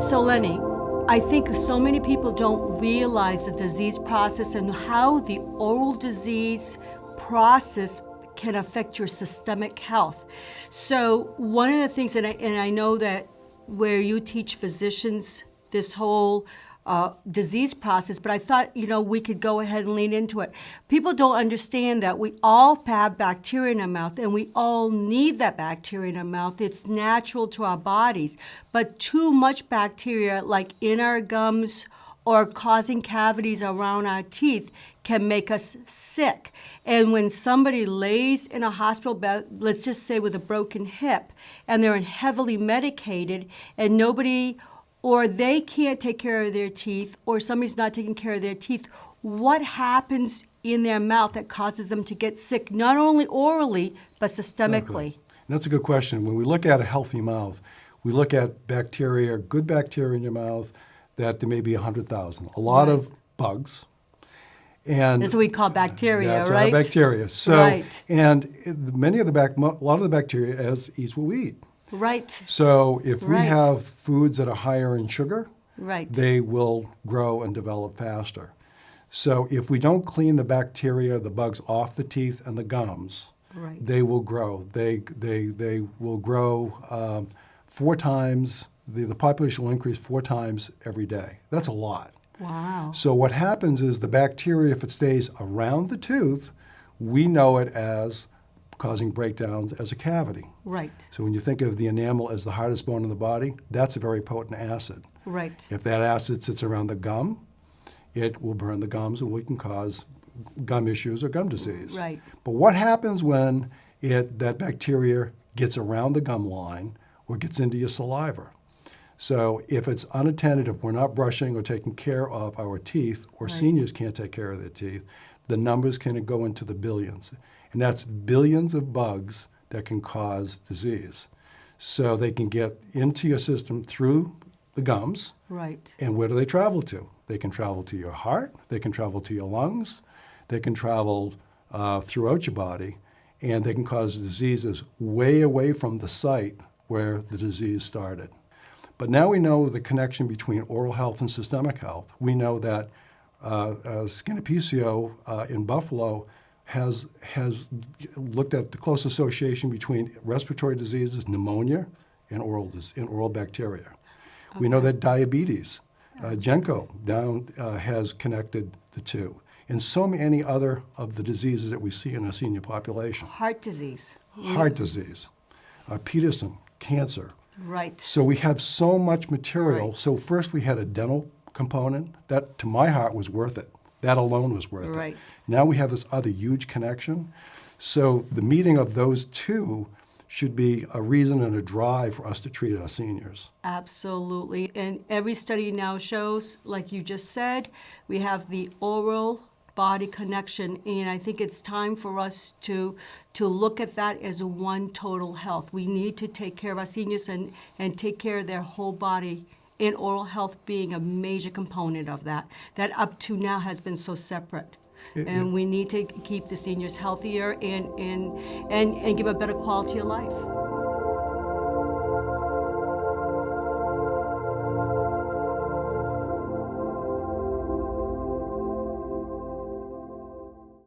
So Lenny, I think so many people don't realize the disease process and how the oral disease process can affect your systemic health. So one of the things, and I know that where you teach physicians this whole disease process, but I thought, we could go ahead and lean into it. People don't understand that we all have bacteria in our mouth, and we all need that bacteria in our mouth. It's natural to our bodies. But too much bacteria, like in our gums or causing cavities around our teeth, can make us sick. And when somebody lays in a hospital bed, let's just say with a broken hip, and they're heavily medicated, and or they can't take care of their teeth, or somebody's not taking care of their teeth, what happens in their mouth that causes them to get sick, not only orally, but systemically? Exactly. That's a good question. When we look at a healthy mouth, we look at bacteria, good bacteria in your mouth, that there may be 100,000. A lot of bugs. And that's what we call bacteria, that's right? Our bacteria. So, right. And a lot of the bacteria eats what we eat. Right. So if we have foods that are higher in sugar, they will grow and develop faster. So if we don't clean the bacteria, the bugs off the teeth and the gums, they will grow. They will grow 4 times, the population will increase 4 times every day. That's a lot. Wow. So what happens is the bacteria, if it stays around the tooth, we know it as causing breakdowns as a cavity. Right. So when you think of the enamel as the hardest bone in the body, that's a very potent acid. Right. If that acid sits around the gum, it will burn the gums and we can cause gum issues or gum disease. Right. But what happens when that bacteria gets around the gum line or gets into your saliva? So if it's unattended, if we're not brushing or taking care of our teeth, or seniors can't take care of their teeth, the numbers can go into the billions. And that's billions of bugs that can cause disease. So they can get into your system through the gums. Right. And where do they travel to? They can travel to your heart, they can travel to your lungs, they can travel throughout your body, and they can cause diseases way away from the site where the disease started. But now we know the connection between oral health and systemic health. We know that Skinnipecio in Buffalo has looked at the close association between respiratory diseases, pneumonia, and oral bacteria. Okay. We know that diabetes, Genco has connected the two, and so many other of the diseases that we see in our senior population. Heart disease. Heart disease, Peterson, cancer. Right. So we have so much material. Right. So first we had a dental component that, to my heart, was worth it. That alone was worth it. Now we have this other huge connection. So the meeting of those two should be a reason and a drive for us to treat our seniors. Absolutely. And every study now shows, like you just said, we have the oral body connection, and I think it's time for us to look at that as one total health. We need to take care of our seniors and take care of their whole body, and oral health being a major component of that up to now has been so separate. And we need to keep the seniors healthier and give a better quality of life.